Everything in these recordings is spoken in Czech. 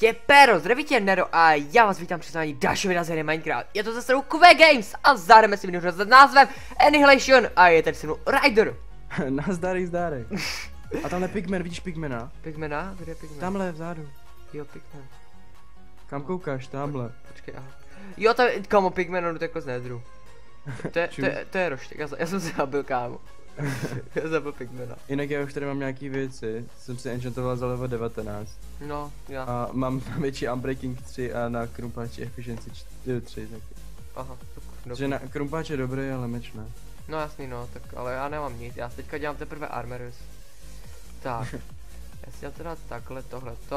tě Pero, zdraví tě Nero a já vás vítám při znání dalšího videa z hry Minecraft. Je to zase Q Games a zahrajeme si video s názvem Annihilation a je tady se mnou Ryder. Nazdárek. A tamhle Pigman, vidíš Pigmana? Pigmana? Kde je Pigman? Tamhle vzadu. Jo, Pigman. Kam koukáš? Tamhle. Počkej, aha. Jo, to je, kamo, Pigman, on utekl z Nedru. To je roštěk, já jsem se zabil, kámo. Já zabil Pigmana. Jinak já už tady mám nějaký věci, jsem si enchantoval za level 19. No, já. A mám na větší Unbreaking 3 a na krumpáči Efficiency 3 taky. Aha, Takže na krumpáč je dobrý, ale meč ne. No jasný, no, tak ale já nemám nic, já teďka dělám teprve armorus. Tak, já si dělám teda takhle, tohleto.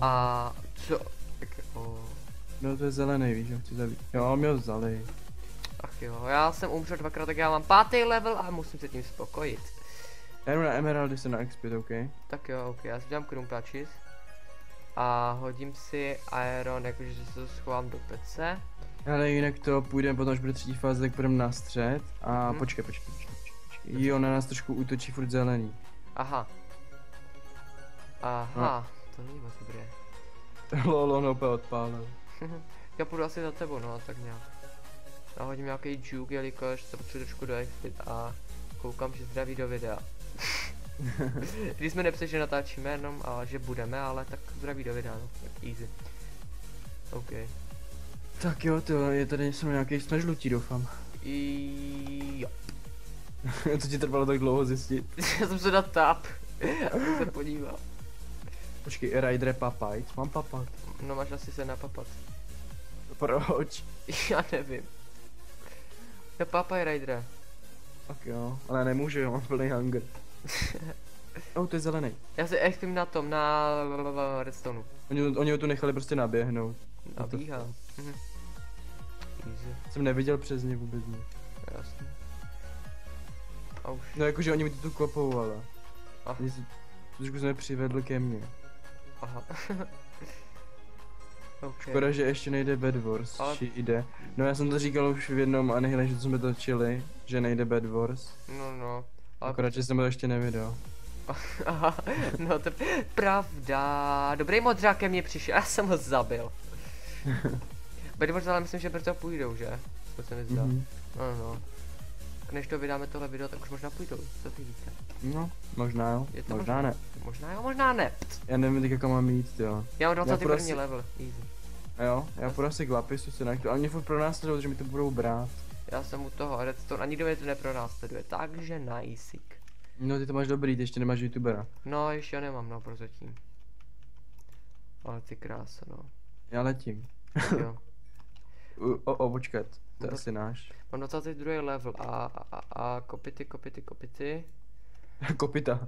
A co? No to je zelený, víš, já chci zabít. Jo, on mě ho vzali. Ach jo, já jsem umřel dvakrát, tak já mám 5. level a musím se tím spokojit. Já jdu na Emeraldy se na expit, OK? Tak jo, ok, já si dělám krumpáčis. A hodím si iron, jakože si to schovám do pece. Ale jinak to půjdeme potom, až bude třetí fáze, tak půjdeme na střed. A počkej. Jo, na nás trošku útočí furt zelený. Aha. Aha, to není moc dobré. Lol, on opět odpálil. Já půjdu asi za tebou, no, tak nějak. Já hodím nějaký juke, jelikož se potřebuji trošku do expit a koukám, že zdraví do videa. Když jsme nepsali, že natáčíme jenom, ale že budeme, ale tak zdraví do videa, no, tak easy. OK. Tak jo, to je tady nějaký jsme žlutí, doufám. Jo. Co ti trvalo tak dlouho zjistit? Já jsem se dal tap. Já se podíval. Počkej, Ryder papajt, mám papat. No máš asi se napapat. Proč? Já nevím. Já papaj Rydere. Tak jo, ale nemůžu, jo, mám plný hunger. To je zelený. Já si expím na tom, na redstone. Oni ho tu nechali prostě naběhnout. Nabíhám. Easy. Jsem neviděl přes ně vůbec nic. Jasně. A už. No jakože oni mi to tu klopou, ale. Aha. Trošku jsme přivedl ke mně. Aha. Okay. Škoda, že ještě nejde Bed Wars, ale... či jde. No já jsem to říkal už v jednom Annihilation, co jsme točili, že nejde Bed Wars. No. Ale... Akorát, že jsem to ještě nevydal. Aha, no to je pravda. Dobrý modřák ke mně přišel, já jsem ho zabil. Bed Wars, ale myslím, že brzo půjdou, že? To se mi zdá. No. Než to vydáme tohle video, tak už možná půjdou, co ty víte? No, možná jo, možná ne. Možná jo, možná ne. Já nevím teď, kam mám jít, jo. Já mám 21. level, easy. A jo, já půjdu asi k Lapisu se najdu, ale mě furt pronásledují, že mi to budou brát. Já jsem u toho redstone a nikdo mě to nepronásleduje, takže najsík. No ty to máš dobrý, ty ještě nemáš youtubera. No, ještě já nemám, no, prozatím. Ale ty krása, no. Já letím. Jo. Počkat, to je asi náš. Mám 22. level a kopity. Kopita.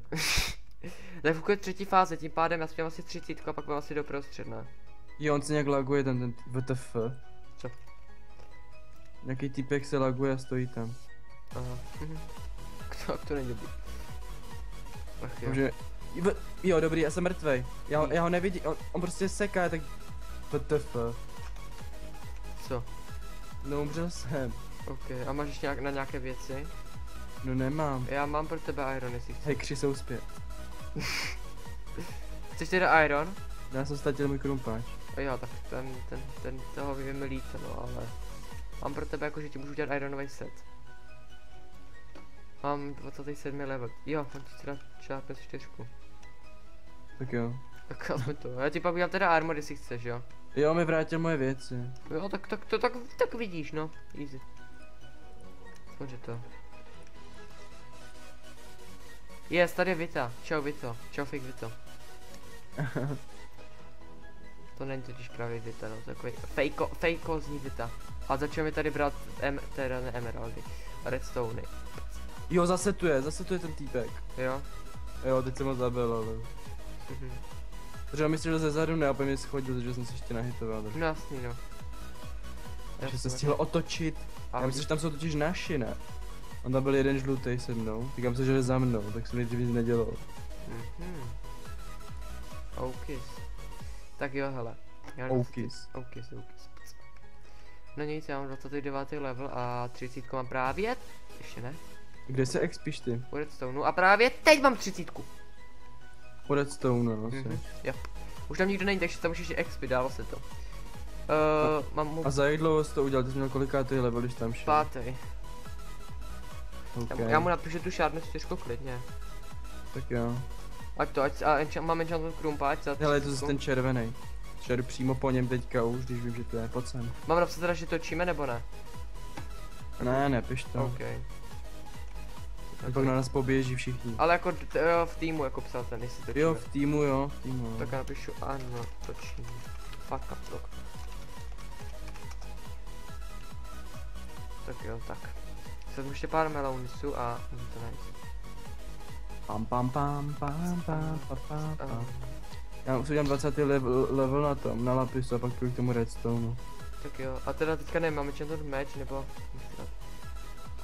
Tak pokud je třetí fáze, tím pádem já jsem asi 30 a pak mám asi doprostřed, ne? Jo, on se nějak laguje ten VTF. Co? Nějaký týpek se laguje a stojí tam. Aha. To není dobrý. Ach jo. Takže... Jo, dobrý, já jsem mrtvej. Já ho nevidím, on prostě seká, tak... VTF. Co? No, umřel jsem. OK, a máš ještě na nějaké věci? No nemám. Já mám pro tebe iron, jestli chceš. Hekři jsou zpět. Chceš teda iron? Já jsem ztratil můj krumpáč. Jo, tak ten toho vy mi líte, no, ale... Mám pro tebe jako, že ti můžu udělat ironový set. Mám 27. level. Jo, mám ti teda čápět 4. Tak jo. Tak aspoň to. Já ti pak udělám teda armor, jestli chceš, jo. Jo, mi vrátil moje věci. Jo, tak vidíš, no. Easy. Aspoň, že to. Yes, tady je Vita. Čau Vito. Čau fake Vito. To není totiž právě Vita, no, to je takový fejkozní Vita. A začal mi tady brát teda ne emeraldy, redstony. Jo, zase tu je ten týpek. Jo? Jo, teď jsem ho zabil, ale... Protože on mi střelil ze zadu, ne, a mě schodil, takže jsem se ještě nahitoval. No jasný, no. Takže se stihl otočit. Já myslím, že tam jsou totiž naši, ne? On tam byl jeden žlutý se mnou, říkám se, že je za mnou, tak jsem nejdřív nic nedělal. Oukis. Tak jo, hele. Oukis. No nic, já mám 29. level a 30 mám právě, ještě ne? Kde se expíš ty? U redstone a právě teď mám 30. U redstone, no, Jo. Už tam nikdo není, takže tam už ještě XP, dalo se to. Mám mu A za jak dlouho jsi to udělal? Ty jsi měl kolikátý level, když tam šel? 5. Okay. Já mu napíšu tu šárnu 4 klidně. Tak jo. Ať to, mám enchantment krumpa, ať za Hele, je to zase ten červený. Čeru přímo po něm teďka už, když vím, že to je, pojď sem. Mám napsat teda, že točíme nebo ne? Ne, nepiš to. OK. Pak na nás poběží všichni. Ale jako v týmu jako psal ten, jestli točíme. Jo, v týmu jo, v týmu jo. Tak já napíšu ano, točíme. Fuck up, look. Tak jo, tak. Sedm ještě pár melounisů a můžu to najít. Pam pam pam pam pam pam pam pam. Já už udělám 20. level na tom, na lapisu a pak půjdu k tomu redstone. Tak jo, a teda teďka nevím, máme čem meč nebo...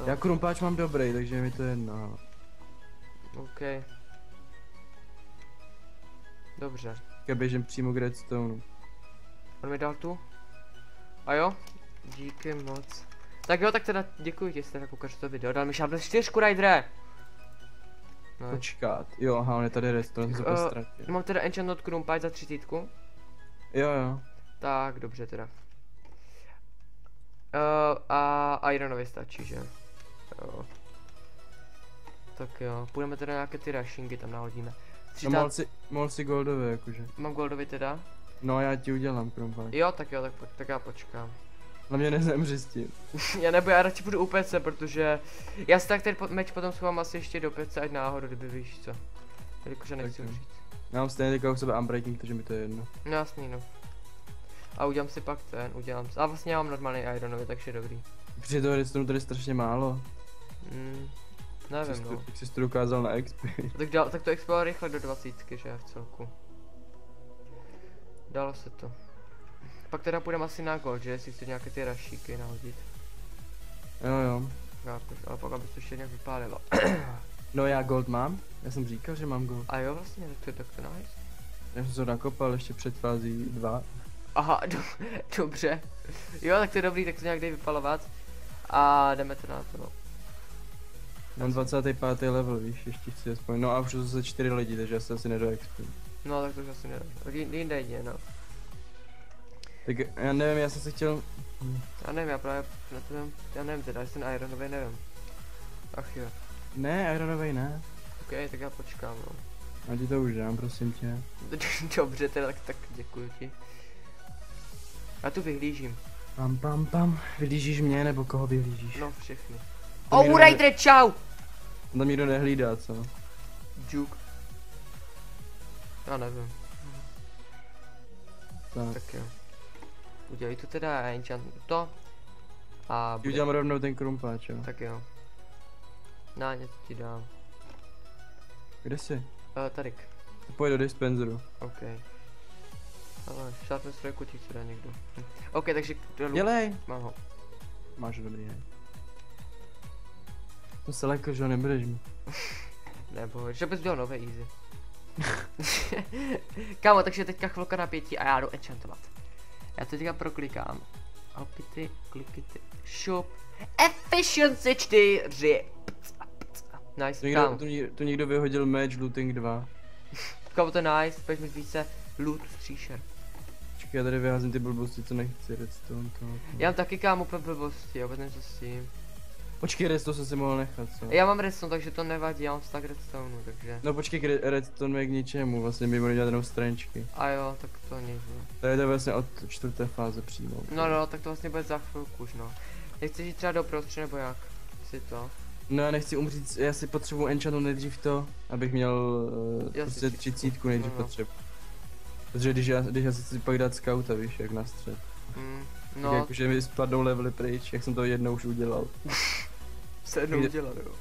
Já krumpáč mám dobrý, takže mi to je jedno. OK. Dobře. Já běžím přímo k redstone. On mi dal tu? A jo? Díky moc. Tak jo, tak teda děkuji ti, že jste koukáš to video. Dal mi šábl 4 rajdre. No. Počkat. Jo, aha, on je tady redstone, jsem se postratil. Mám teda enchantment krumpáč za 30. Jo, jo. Tak, dobře teda. A ironově stačí, že? Jo. Tak jo, půjdeme teda nějaké ty rushingy tam nahodíme. No, mohl si goldové jakože. Mám goldový teda? No já ti udělám krumpáč. Jo, tak já počkám. Na mě nezemři s tím. já radši budu u PC, protože já si tak ten meč potom schovám asi ještě do PC, ať náhodou, kdyby víš co. Jelikože nechci umřít. Já mám stejně teďka u sebe unbreaking, takže mi to je jedno. No jasný no. A udělám si pak a vlastně já mám normální ironový, takže dobrý. Protože toho redstone tady strašně málo. Nevím no. Jak jsi to dokázal na XP. Tak to expalo rychle do 20, že v celku. Dalo se to. Pak teda půjdeme asi na gold, že? Jestli chci nějaké ty rašíky nahodit. Jo. Chápeš, ale pak aby to ještě nějak vypálilo. No já gold mám, já jsem říkal, že mám gold. A jo vlastně, tak to nice. Já jsem to nakopal ještě před fází 2. Aha, dobře. Jo, tak to je dobrý, tak to nějak dej vypalovat. A jdeme to na to no. Mám 25. level, víš, ještě chci aspoň, no a už jsou zase 4 lidi, takže já se asi nedo XP. No tak to už asi nedá, tak jinde jde, no. Tak já nevím, já jsem si chtěl... Já nevím, já právě, já nevím teda, jestli ten ironový nevím. Ach jo. Ne, ironovej ne. OK, tak já počkám no. Já ti to už dám, prosím tě. Dobře teda, tak děkuji ti. Já tu vyhlížím. Pam. Vyhlížíš mě, nebo koho vyhlížíš? No všechny. Tam Raidre, čau! Tam nikdo nehlídá, co? Juke. Já nevím. Tak jo. Udělej to teda enchantment to. A bude... udělám rovnou ten krumpáč, jo. Tak jo. Na něco ti dám. Kde jsi? Tadyk. Pojď do dispenzeru. OK. Ale šátme stroje kotík se dá někdo. OK, takže dělej! Mám ho. Máš dobrý, hej. To se lekl, že ho nebudeš mít. Nebo, že bys dělal nové easy. Kámo, takže teďka chvilka napětí a já jdu enchantovat. Já to teďka proklikám. Opity, klikity, shop. Efficiency 4. Nice, kámo. Tu někdo vyhodil match looting 2. Kámo, to je nice, pojď mít více loot stříšer. Počkej, já tady vyházím ty blbosti, co nechci, redstone to. Já mám taky kámo úplně blbosti, já nevím co s tím. Počkej, redstone jsem si mohl nechat, co? Já mám redstone, takže to nevadí, já mám stack redstone, takže... No počkej, redstone je k ničemu, vlastně my budeme dělat jenom strančky. A jo, tak to nic, no. To je to vlastně od 4. fáze přímo. No, tak to vlastně bude za chvilku už, no. Nechceš jít třeba do prostřed, nebo jak? Si to? No já nechci umřít, já si potřebuji enchantnout nejdřív to, abych měl prostě 30 nejdřív potřebu. Protože když já si chci pak dát scouta, víš, jak na střed. No. Tak jakože mi spadnou levely pryč, jak jsem to jednou už udělal. Se jednou udělal, jo.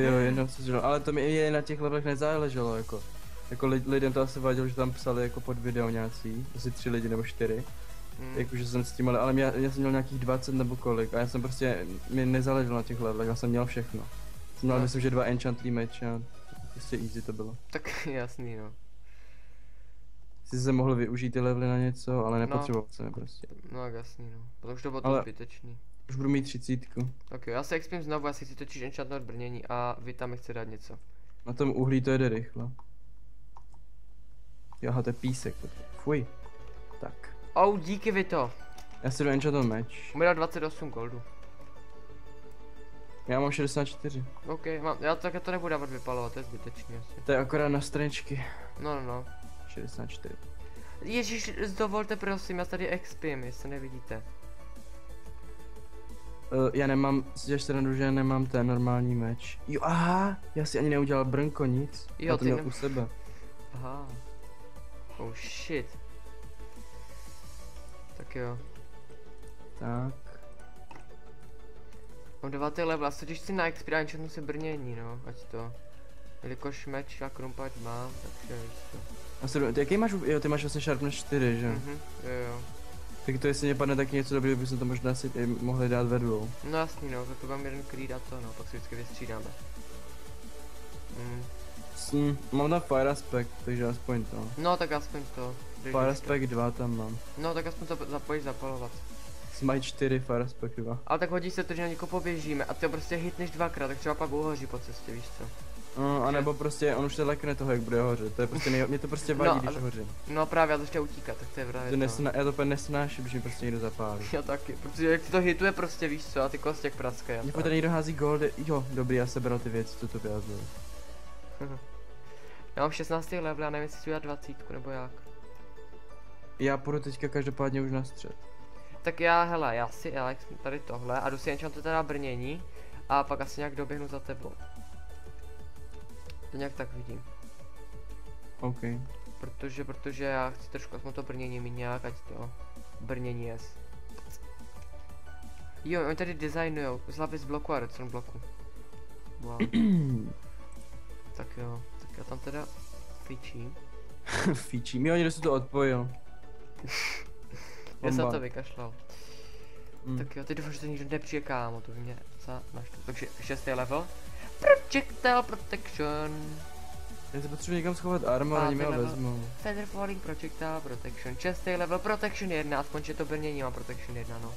Jo, jednou jsem udělal, ale to mi je na těch levelech nezáleželo, jako. Jako lidem to asi vadilo, že tam psali jako pod video nějací, asi 3 lidi nebo 4. Jakože jsem s tím, ale já jsem měl nějakých 20 nebo kolik a já jsem prostě, mi nezáleželo na těch levelech, já jsem měl všechno. Jsem měl myslím, že 2 enchantlý meče a prostě easy to bylo. Tak jasný, no. Jsi se mohl využít ty levely na něco, ale nepotřeboval jsem je prostě. No jasný, no. Protože už to bylo to zbytečný. Už budu mít 30. Tak jo, já se expím znovu, já si chci totiž enchantnout brnění a vy tam mi chci dát něco. Na tom uhlí to jede rychle. Jo, aha, to je písek. Fuj. Tak. Oh, díky Vito. Já si jdu enchantnout meč. Mi dal 28 goldu. Já mám 64. OK, já to nebudu dávat vypalovat, to je zbytečný asi. To je akorát na straničky. No. 64. Ježíš, dovolte prosím, já tady expím, jestli nevidíte. Já nemám, si děláš srandu, že nemám ten normální meč. Jo, aha, já si ani neudělal brnko, nic. Jo, já to ty měl u sebe. Aha. Oh shit. Tak jo. Tak. Mám 9. level, a totiž si na XP enchantnu si brnění, no, ať to. Jelikož meč a krumpať mám, takže víš to. A se, ty jaký máš, jo, ty máš vlastně sharpness 4, že? Jo. Tak to jestli mě padne taky něco dobrého, bychom to možná si mohli dát ve dvou. No jasný no, tak to mám jeden creed a to no, pak si vždycky vystřídáme. Mám tam fire aspect, takže aspoň to. No tak aspoň to. Fire aspect 2 tam mám. No tak aspoň to zapojíš zapalovat. Mají 4 fire aspect 2. Ale tak hodí se to, že na někoho poběžíme a ty ho prostě hitneš dvakrát, tak třeba pak uhoří po cestě, víš co? No, anebo prostě on už se lekne toho, jak bude hořet, to je prostě mě to prostě vadí, když hořím. No právě, já to ještě utíkat, tak to je právě já to úplně nesnáším, když mi prostě někdo zapálí. Já taky, protože jak ti to hituje prostě, víš co, a ty kosti jak praskají. Mě tady někdo hází goldy, jo, dobrý, já sebral ty věci, co to vyjádřil. Já mám 16. level, já nevím, jestli si udělat 20 nebo jak. Já půjdu teďka každopádně už na střed. Tak já si Alex tady tohle a jdu si enchantovat teda brnění a pak asi nějak doběhnu za tebou. To nějak tak vidím. OK. Protože já chci trošku aspoň to brnění mít nějak, ať to brnění jest. Jo, oni tady designujou z lapis bloku a redstone bloku. Wow. Tak jo, tak já tam teda fičím. Fičím, jo, někdo si to odpojil. Já jsem to vykašlal. Tak jo, ty doufám, že to nikdo nepřijde, kámo, to by mě naštval. Takže 6. level. Projectile Protection. Já se potřebuji někam schovat armor, ani mi ho vezmu. Feather Falling Projectile Protection. 6. level Protection 1, aspoň že to brnění má Protection 1, no.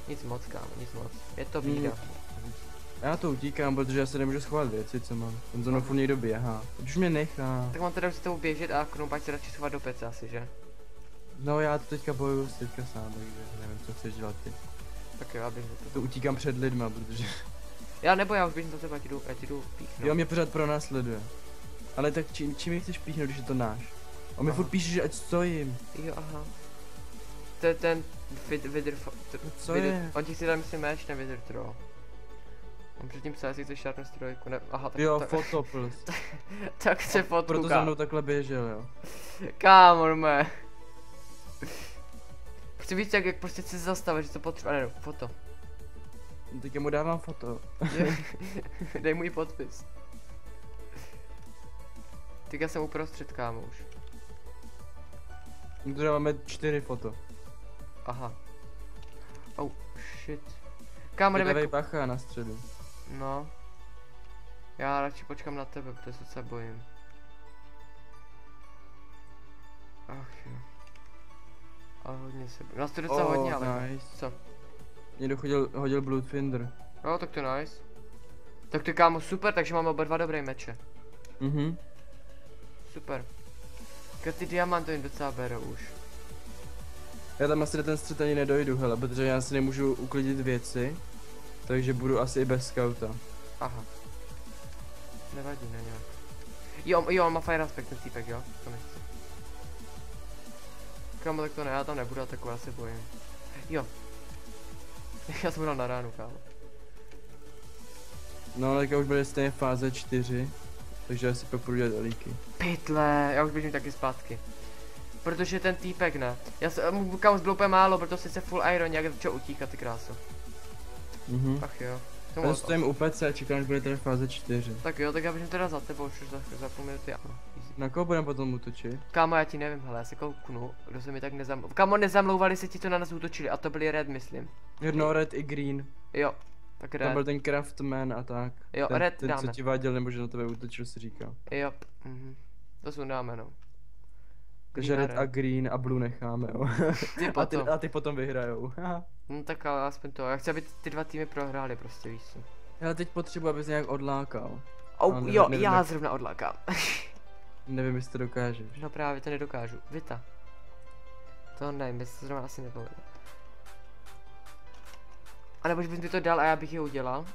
Nic moc, kámo, nic moc. Je to bída. Já to utíkám, protože já se nemůžu schovat věci, co mám. On za mnou furt někdo běhá. Už mě nechá. Tak mám teda si tomu běžet a knumpať se radši schovat do pece asi, že? No já to teďka bojuju teďka sám, takže nevím, co chceš dělat ty. Tak jo, já běžím do toho. To utíkám před lidma, protože... Já už běžím za tebe, já ti jdu píchnout. Jo, mě pořád pronásleduje. Ale tak čím mi chceš píchnout, když je to náš? On mi furt píše, že ať stojím. Jo, aha. To je ten Co je? On ti chce dát myslím meč, ne Wither Troll. On předtím psal, jestli chceš sharpness trojku, ne, aha, tak jo, fotoplus. Tak chce fotku, proto za mnou takhle běžel, jo. Kámo, mé. Chci víc, jak prostě chci zastavit, že to potřebuje, ne, foto. Teď mu dávám foto. Dej můj podpis. Tak já jsem uprostřed, kámo, už. My tu dáváme 4 foto. Aha. Oh, shit. Kámo, jdeme dávej bacha na středu. No. Já radši počkám na tebe, protože se bojím. Ach jo. Ale hodně se bojím. Nás to docela hodně, ale nice. Co? Někdo hodil Bloodfinder. Jo, tak to je nice. Tak to je, kámo, super, takže máme oba dva dobré meče. Super. Tak ty diamanty jim docela berou už. Já tam asi na ten střed ani nedojdu, hele, protože já si nemůžu uklidit věci. Takže budu asi i bez scouta. Aha. Nevadí, ne nějak. Jo, on má fire aspect ten týpek, jo? To nechci. Kámo, tak to ne, já tam nebudu, a taková se bojím. Jo. Já jsem dal na ránu, kámo. No, tak já už bude stejně fáze 4. Takže asi pak půjdu dělat elíky. Pytle, já už běžím taky zpátky. Protože ten týpek ne. Já se kámo zbylo úplně málo, protože sice full iron, jak začal utíkat, ty kráso. Ach jo. Já stojím u pece a čekám, že bude tady fáze 4. Tak jo, tak já běžím teda za tebou, už za půl minuty. Na koho budeme potom útočit? Kámo, já ti nevím, hele, já se kouknu, kdo se mi tak nezamlouval. Kámo, nezamlouvali se ti, co na nás útočili, a to byli red, myslím. No, red i green. Jo, tak red. Tam byl ten craftman a tak. Jo, ten, red ten, dáme. co ti váděl, nebo že na tebe útočil, si říkal. Jo, to sundáme, no. Takže red a green a blue necháme, jo. Ty potom. a ty potom vyhrajou. No tak ale aspoň to, já chci, aby ty dva týmy prohráli prostě, víš co. Já teď potřebuji, abys nějak odlákal. Jo, já zrovna odlákám. Nevím, jestli to dokážeš. No právě to nedokážu. Vita. To nevím, jestli to zrovna asi nepovedu. A nebo že bys mi to dal a já bych je udělal.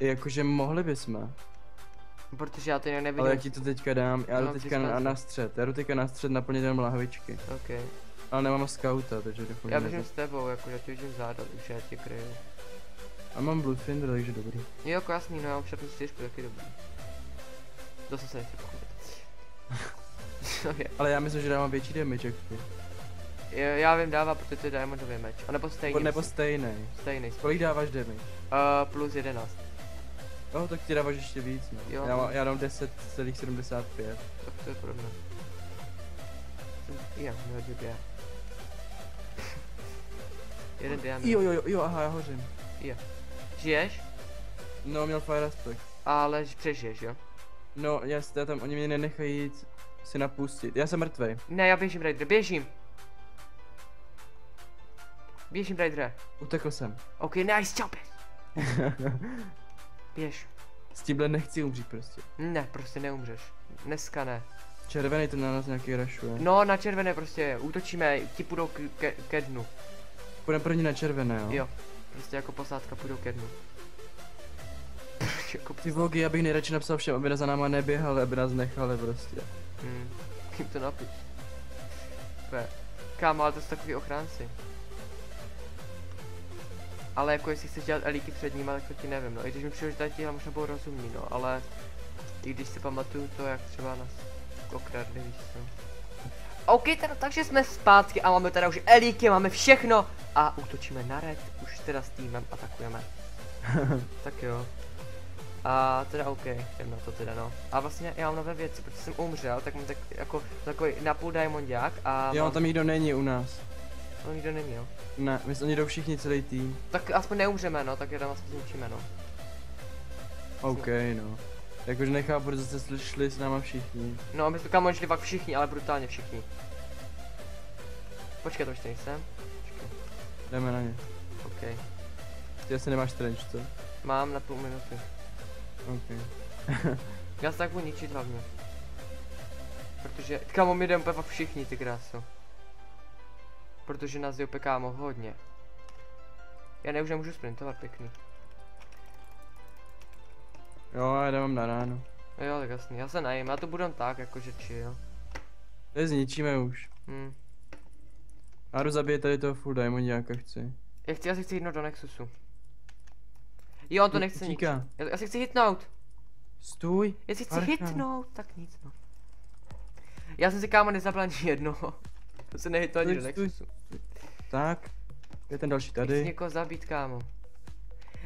Jakože mohli bychom. Protože já to jinak nevidím. Ale já ti to teďka dám, já jdu No, teďka na střed. Já jdu teďka na střed naplnit jenom lahvičky. OK. Ale nemám skauta, takže doufám, Já běžím s tebou, jakože ty běžím záda, takže já tě kryju. A mám Bluefinder, takže dobrý. Jo, jako jasný, no já mám šapnu stěžku, taky dobrý. Zase se nechci pochopit. No je. Ale já myslím, že dávám větší damage jak ty. Já vím, dává, protože to je diamondový meč. A nebo stejný. Nebo stejnej. Stejný. Kolik dáváš damage? Plus 11. Oh, tak ti dáváš ještě víc, no. Jo. Já dám 10,75. Tak to je podobné. Jo, nehodil já. Jeden diamond. Jo, aha, já hořím. Jo. Žiješ? No, měl fire aspect. Ale přežiješ, jo? No, jasně, tam oni mě nenechají jít si napustit. Já jsem mrtvej. Ne, já běžím, Raidere, běžím. Běžím, Raidere. Utekl jsem. OK, nice, čau, běž. S tímhle nechci umřít prostě. Ne, prostě neumřeš. Dneska ne. Červený to na nás nějaký rašuje. No, na červené prostě útočíme, ti půjdou ke dnu. Půjdeme první na červené, jo? Jo, prostě jako posádka půjdou ke dnu. Jako Ty vogy, já bych nejradši napsal všem, aby za náma neběhali, aby nás nechali prostě. Jim to napiš. Kámo, ale to jsou takový ochránci. Ale jako jestli chceš dělat elíky před nimi, tak to ti nevím, no. I když mi přijde, že tady tihle možná budou rozumní, no, ale... I když si pamatuju to, jak třeba nás okradli, víš co. OK, teda, takže jsme zpátky a máme teda už elíky, máme všechno. A útočíme na red, už teda s týmem atakujeme. Tak jo. A teda OK, jdem na to teda no. A vlastně já mám nové věci, protože jsem umřel, tak mám tak jako takový napůl diamondák a... Jo, tam nikdo není u nás. No nikdo není, jo. Ne, my oni jdou všichni, celý tým. Tak aspoň neumřeme, no, tak jenom aspoň zničíme, no. OK, no. Jakože nechápu, protože jste šli s náma všichni. No, my jsme kam šli fakt všichni, ale brutálně všichni. Počkej, to ještě nejsem. Počkej. Jdeme na ně. OK. Ty asi nemáš trench, co? Mám na půl minuty. OK. Já se tak budu ničit hlavně. Protože, kámo, my jdeme úplně fakt všichni, ty kráso. Protože nás je úplně, kámo, hodně. Já už nemůžu sprintovat pěkný. Jo, já jdem na ráno. Jo, tak jasný, já se najím, já to budu tak, jakože chill. To je zničíme už. Já jdu zabít tady toho full diamondiáka chci. Já si chci hitnout do Nexusu. Jo, on to nechce nic. Já si chci hitnout. Stůj. Já si chci hitnout, tak nic no. Já jsem si, kámo, nezabil ani jednoho. To se nehitlo ani do Nexusu. Tak. Je ten další tady. Chci někoho zabít, kámo.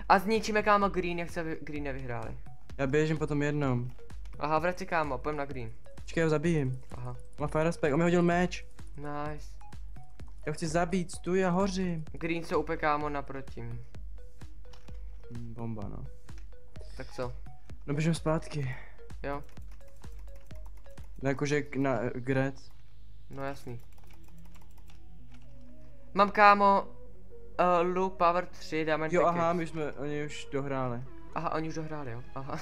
A zničíme, kámo, green, jak se green nevyhráli. Já běžím po tom jednom. Aha, vrať si, kámo, pojďme na green. Počkej, já ho zabijím. Aha. Má fire aspect, on mi hodil meč. Nice. Já ho chci zabít, stůj, já hořím. Green jsou úplně, kámo, naproti. Bomba, no. Tak co? No běžím zpátky. Jo. No jakože na Gret. No jasný. Mám, kámo, Luke Power 3, dáme Jo, aha, oni už dohráli. Aha, oni už dohráli, jo, aha.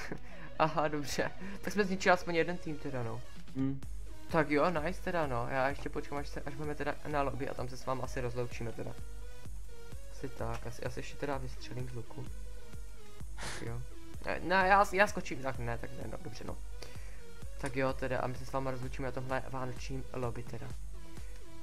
Aha, dobře. Tak jsme zničili aspoň jeden tým teda, no. Tak jo, nice teda, no. Já ještě počkám, až budeme teda na lobby a tam se s vámi asi rozloučíme teda. Asi tak, asi ještě teda vystřelím z luku. Tak jo. Ne, já skočím, tak ne, no, dobře, no. Tak jo teda, a my se s váma rozloučíme na tomhle vánočním lobby teda.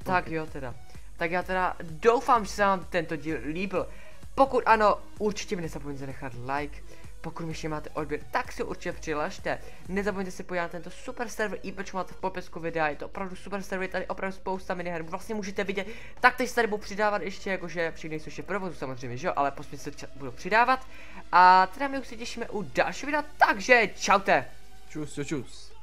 Tak okay. Jo teda. Tak já teda doufám, že se vám tento díl líbil. Pokud ano, určitě mi nezapomeňte nechat like. Pokud mi ještě máte odběr, tak si ho určitě přihlašte. Nezapomeňte se podívat na tento super server, IPčko máte v popisku videa, je to opravdu super server, je tady opravdu spousta miniher, vlastně můžete vidět, taktéž se tady budu přidávat ještě, jakože všechny jsou ještě provozu samozřejmě, že jo, ale postupně se budu přidávat. A teda my už se těšíme u dalšího videa, takže čaute. Čus.